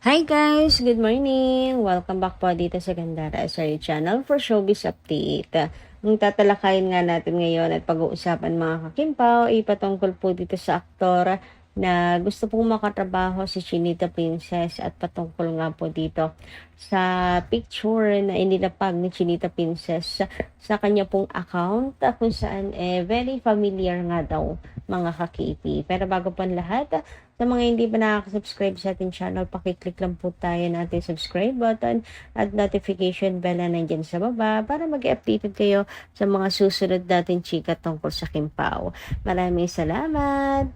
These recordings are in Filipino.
Hi guys! Good morning! Welcome back po dito sa Gandara SRE channel for showbiz update. Ang tatalakayin nga natin ngayon at pag-uusapan mga kakimpaw ay patungkol po dito sa aktor na gusto pong makatrabaho si Chinita Princess at patungkol nga po dito sa picture na inilapag ni Chinita Princess sa kanya pong account kung saan very familiar nga daw mga ka-KP. Pero bago po ang lahat, sa mga hindi pa nakaka-subscribe sa ating channel, pakiclick lang po tayo ng ating subscribe button at notification bell na nandyan sa baba para mag-updated kayo sa mga susunod natin chika tungkol sa Kimpaw. Maraming salamat!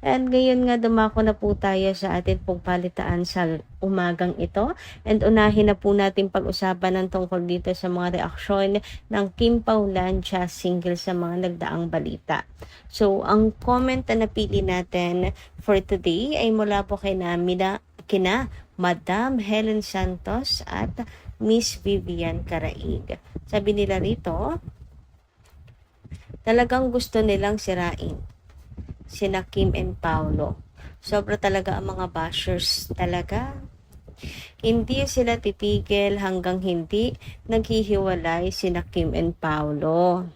And ngayon nga dumako na po tayo sa ating pong palitaan sa umagang ito. And unahin na po natin pag-usapan ng tungkol dito sa mga reaksyon ng Kimpaw Lancia single sa mga nagdaang balita. So, ang comment na napili natin for today ay mula po kina Madam Helen Santos at Miss Vivian Caraig. Sabi nila rito, talagang gusto nilang sirain sina Kim and Paolo. Sobra talaga ang mga bashers talaga. Hindi sila titigil hanggang hindi naghihiwalay sina Kim and Paolo.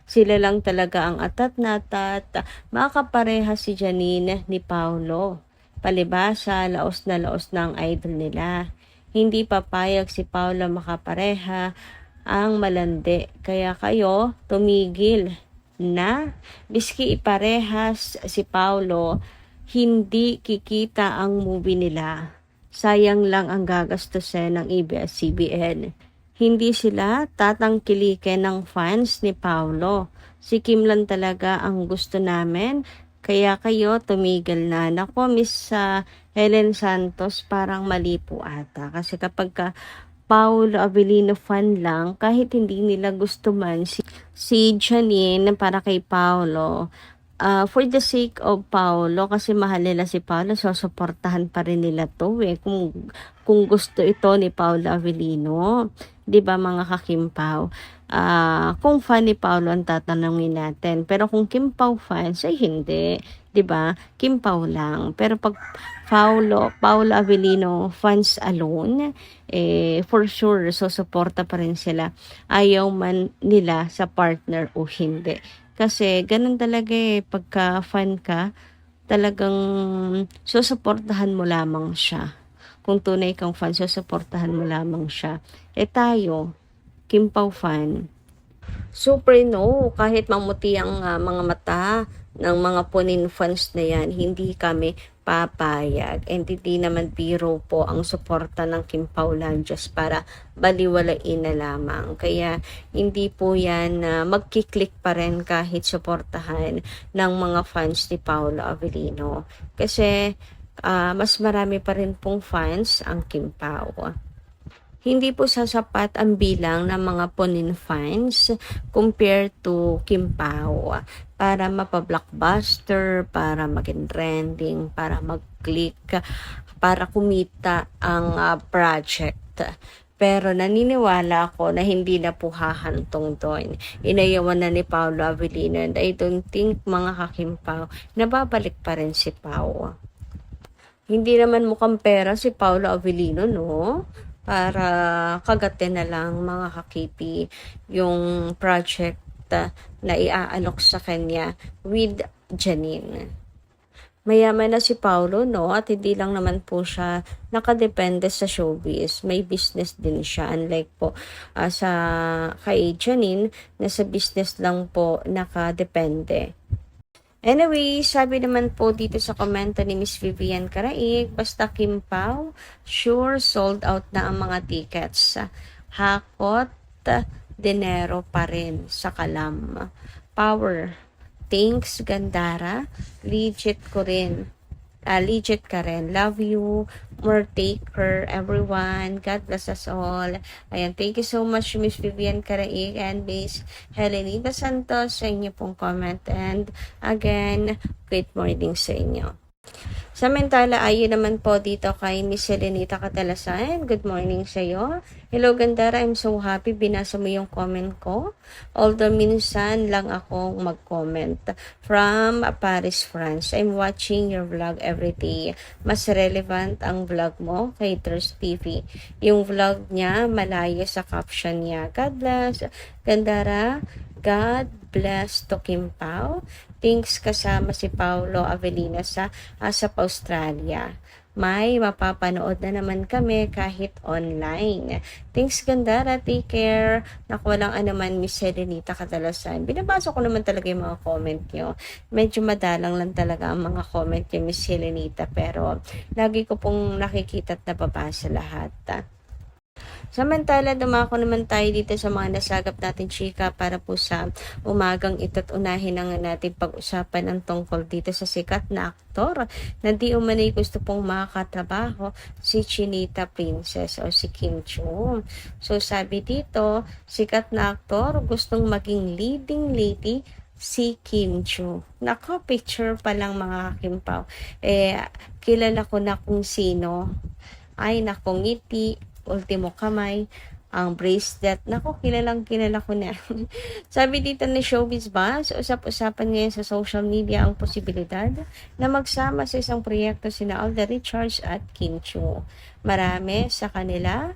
Sila lang talaga ang atat na atat, makapareha si Janine ni Paolo. Palibasa, laos na ang idol nila. Hindi papayag si Paolo makapareha ang malandi. Kaya kayo, tumigil na. Biski iparehas si Paolo, hindi kikita ang movie nila. Sayang lang ang gagastusin ng ABS-CBN. Hindi sila tatangkilikin ng fans ni Paolo. Si Kim lang talaga ang gusto namin. Kaya kayo tumigil na. Nako, Miss Helen Santos, parang mali po ata. Kasi kapag Paolo Avellino fan lang, kahit hindi nila gusto man si Janine para kay Paolo, for the sake of Paolo, kasi mahal nila si Paolo, so suportahan pa rin nila to kung gusto ito ni Paolo Avellino. 'Di ba mga kakimpaw? Kung fan ni Paolo ang tatanungin natin, pero kung Kimpaw fans ay hindi, 'di ba? Kimpaw lang. Pero pag Paolo Avellino fans alone, for sure susuporta pa rin sila. Ayaw man nila sa partner o hindi. Kasi ganun talaga pagka fan ka, talagang susuportahan mo lamang siya. Kung tunay kang fan, susuportahan mo lamang siya. Tayo, Kimpaw fan, super no, kahit mamuti ang mga mata ng mga Punin fans na yan, hindi kami papayag. And hindi naman biro po ang suporta ng Kimpaw Lanjas para baliwalain na lamang. Kaya hindi po yan magkiklik pa rin kahit suportahan ng mga fans ni Paolo Avellino. Kasi mas marami pa rin pong fans ang Kimpaw. Hindi po sasapat ang bilang ng mga Punin fans compared to Kimpaw para mapa-blockbuster, para maging trending, para mag-click, para kumita ang project. Pero naniniwala ako na hindi na po hahantong doon. Inayawan na ni Paolo Avellino, and I don't think mga kakimpaw, nababalik pa rin si Pao. Hindi naman mukhang pera si Paolo Avellino, no? Para kagatin na lang mga kakipi yung project na iaalok sa kanya with Janine. Mayaman na si Paolo, no? At hindi lang naman po siya nakadepende sa showbiz. May business din siya. Unlike po sa kay Janine, na sa business lang po nakadepende. Anyway, sabi naman po dito sa komento ni Miss Vivian Caraig, basta Kimpaw, sure sold out na ang mga tickets. Hakot, dinero pa rin sa kalam. Power. Thanks, Gandara. Legit ko rin. Legit ka rin. Love you. More taker, everyone. God bless us all. Ayan, thank you so much, Miss Vivian Caraig and Miss Helenita Santos sa inyo pong comment. And again, great morning sa inyo. Samantala, ayon naman po dito kay Miss Selenita Catalasan. Good morning sa'yo. Hello, Gandara. I'm so happy. Binasa mo yung comment ko. Although minsan lang akong mag-comment. From Paris, France. I'm watching your vlog every day. Mas relevant ang vlog mo kay Thirst TV. Yung vlog niya, malayo sa caption niya. God bless. Gandara, God bless to Kim Pao. Thanks kasama si Paulo Avellina sa ASAP Australia. May mapapanood na naman kami kahit online. Thanks Gandara, take care. Naku, walang anuman Miss Selenita Catalasan. Binabasa ko naman talaga yung mga comment nyo. Medyo madalang lang talaga ang mga comment nyo Miss Selenita, pero lagi ko pong nakikita at nababasa lahat. Samantala, dumako naman tayo dito sa mga nasagap natin, chika, para po sa umagang ito't unahin na nga natin pag-usapan ang tungkol dito sa sikat na aktor na di umanay gusto pong makakatrabaho, si Chinita Princess o si Kim Chu. So, sabi dito, sikat na aktor gustong maging leading lady si Kim Chu. Nako, picture pa lang mga Kimpaw. Kilala ko na kung sino. Ay, nako, ngiti, ultimo kamay, ang bracelet. Nako, kilala ko na. Sabi dito ni Showbiz Buzz, usap-usapan ngayon sa social media ang posibilidad na magsama sa isang proyekto sina Alden Richards at Kim Chu. Marami sa kanila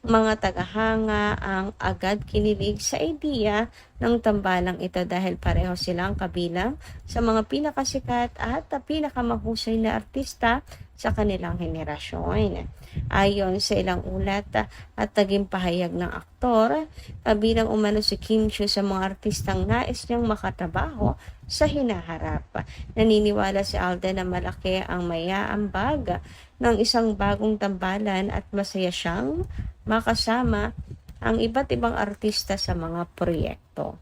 mga tagahanga ang agad kinilig sa idea ng tambalang ito dahil pareho silang kabilang sa mga pinakasikat at pinakamahusay na artista sa kanilang henerasyon. Ayon sa ilang ulat at naging pahayag ng aktor, kabilang umano si Kim Chu sa mga artistang nais niyang makatrabaho sa hinaharap. Naniniwala si Alden na malaki ang maiaambag ng isang bagong tambalan at masaya siyang makasama ang iba't ibang artista sa mga proyekto.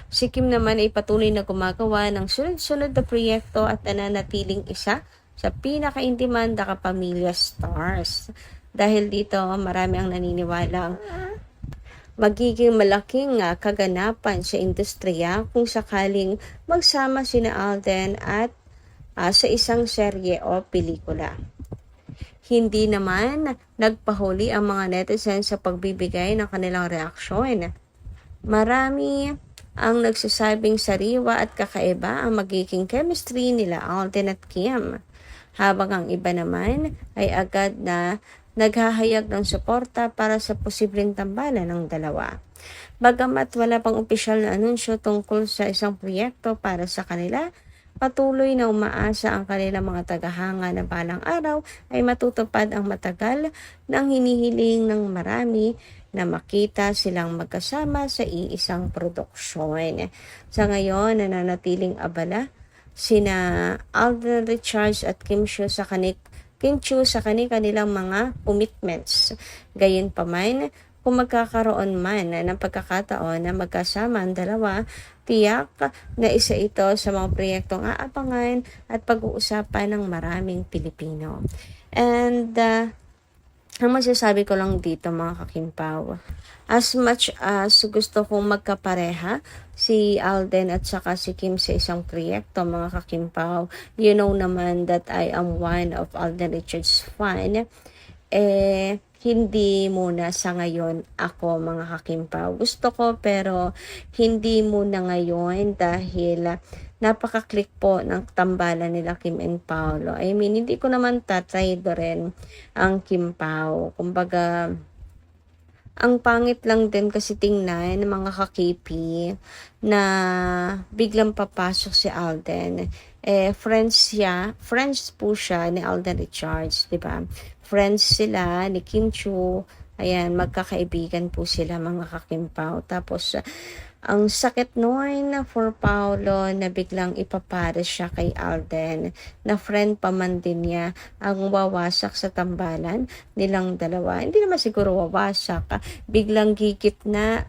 Si Kim naman ay patuloy na gumagawa ng sunod-sunod na proyekto at nananatiling isa sa pinaka-in-demand na kapamilya stars. Dahil dito, marami ang naniniwalang magiging malaking kaganapan sa industriya kung sakaling magsama sina Alden at sa isang serye o pelikula. Hindi naman nagpahuli ang mga netizens sa pagbibigay ng kanilang reaksyon. Marami ang nagsasabing sariwa at kakaiba ang magiging chemistry nila Alden at Kim, habang ang iba naman ay agad na naghahayag ng suporta para sa posibleng tambalan ng dalawa. Bagamat wala pang opisyal na anunsyo tungkol sa isang proyekto para sa kanila, patuloy na umaasa ang kanilang mga tagahanga na balang araw ay matutupad ang matagal nang hinihiling ng marami na makita silang magkasama sa iisang produksyon. Sa ngayon, nananatiling abala sina Alden Richards at Kim Chu sa kanilang mga commitments. Gayunpaman, kung magkakaroon man ng pagkakataon na magkasama ang dalawa, tiyak na isa ito sa mga proyektong aabangan at pag-uusapan ng maraming Pilipino. And ang masasabi ko lang dito mga kakimpaw, as much as gusto kong magkapareha si Alden at saka si Kim sa isang proyekto mga kakimpaw, you know naman that I am one of Alden Richards fan, hindi muna sa ngayon ako mga kakimpaw. Gusto ko pero hindi muna ngayon dahil napaka-click po ng tambalan nila Kim and Paolo. I mean, hindi ko naman tatraydo rin ang Kim Pao. Kumbaga, ang pangit lang din kasi tingnan mga kakipi na biglang papasok si Alden. Friends po siya ni Alden Richards, di ba? Friends sila ni Kim Chu. Ayan, magkakaibigan po sila mga kakimpaw. Tapos, ang sakit noon for Paolo na biglang ipapares siya kay Alden, na friend pa man din niya ang wawasak sa tambalan nilang dalawa. Hindi naman siguro wawasak, biglang gigit na,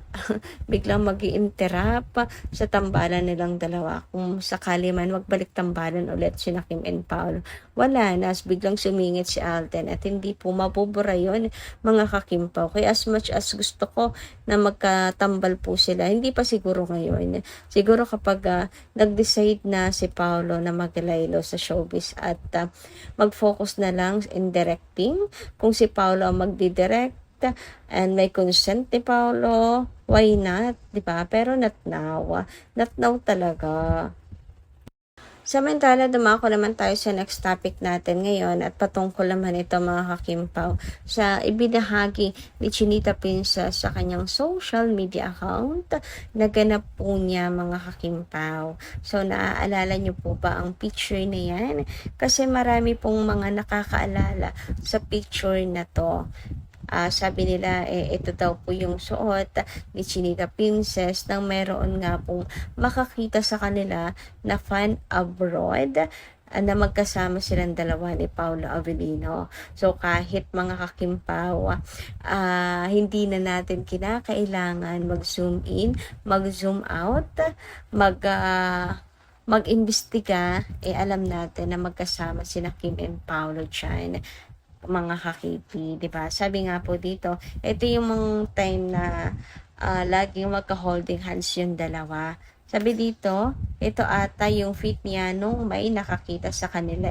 biglang mag-i-interrupt sa tambalan nilang dalawa. Kung sakali man magbalik tambalan ulit si Kim and Paolo, wala na, biglang sumingit si Alden at hindi po mabubura yun mga kakimpaw. Kaya as much as gusto ko na magkatambal po sila, hindi pa siguro ngayon. Siguro kapag nag-decide na si Paolo na maglaylo sa showbiz at mag-focus na lang in directing, kung si Paolo ang magdidirect and may consent ni Paolo, why not, 'di ba? Pero not now. Not now talaga. Samantala, dumako naman tayo sa next topic natin ngayon at patungkol naman ito mga kakimpaw sa ibinahagi ni Chinita Princess sa kanyang social media account. Naganap po niya mga kakimpaw. So, naaalala niyo po ba ang picture na yan? Kasi marami pong mga nakakaalala sa picture na to. Sabi nila, ito daw po yung suot ni Chinita Princess nang meron nga pong makakita sa kanila na fan abroad na magkasama silang dalawa ni Paolo Avellino. So, kahit mga kakimpaw, hindi na natin kinakailangan mag-zoom in, mag-zoom out, mag-imbestiga, alam natin na magkasama sina Kim and Paolo dyan mga kakipi, di ba? Sabi nga po dito, ito yung mga time na laging magka-holding hands yung dalawa. Sabi dito, ito ata yung fit niya nung may nakakita sa kanila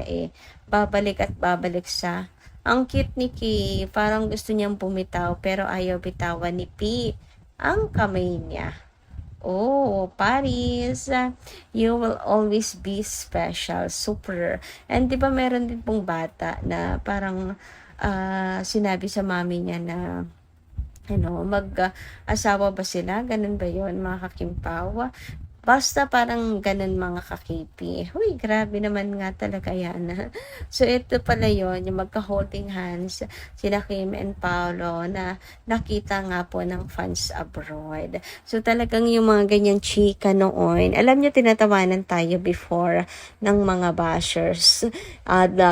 babalik at babalik sa ang cute ni Ki, parang gusto niyang bumitaw pero ayaw bitawan ni P ang kamay niya. Oh, Paris, you will always be special, super. And di ba meron din pong bata na parang sinabi sa mami niya na mag-asawa ba sila? Ganun ba yon mga kakimpaw? Basta parang ganun mga kakipi. Huy, grabe naman nga talaga yan. So, ito pala yon yung magka-holding hands, sila Kim and Paolo na nakita nga po ng fans abroad. So, talagang yung mga ganyan chika noon. Alam niyo, tinatawanan tayo before ng mga bashers.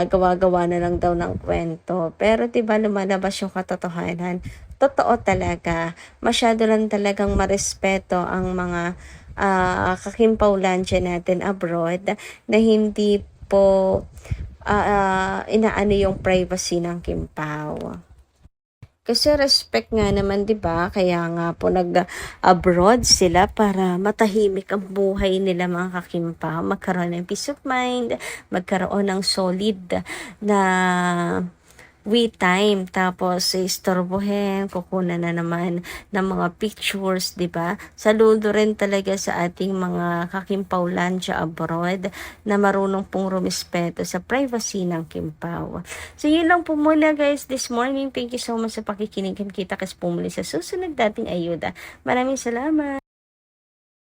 Gawa-gawa na lang daw ng kwento. Pero, diba, lumalabas yung katotohanan. Totoo talaga. Masyado lang talagang marespeto ang mga kakimpaulansia natin abroad na hindi po inaano yung privacy ng kimpaw. Kasi respect nga naman, 'di ba? Kaya nga po nag-abroad sila para matahimik ang buhay nila mga kakimpaw, magkaroon ng peace of mind, magkaroon ng solid na time, tapos istorbohin, kukunan na naman ng mga pictures, di ba? Saludo rin talaga sa ating mga kakimpaulan sa abroad na marunong pong rumispeto sa privacy ng kimpaw. So, yun lang po muna guys this morning. Thank you so much sa pakikinig. Kita kasi po muli sa susunod dating ayuda. Maraming salamat!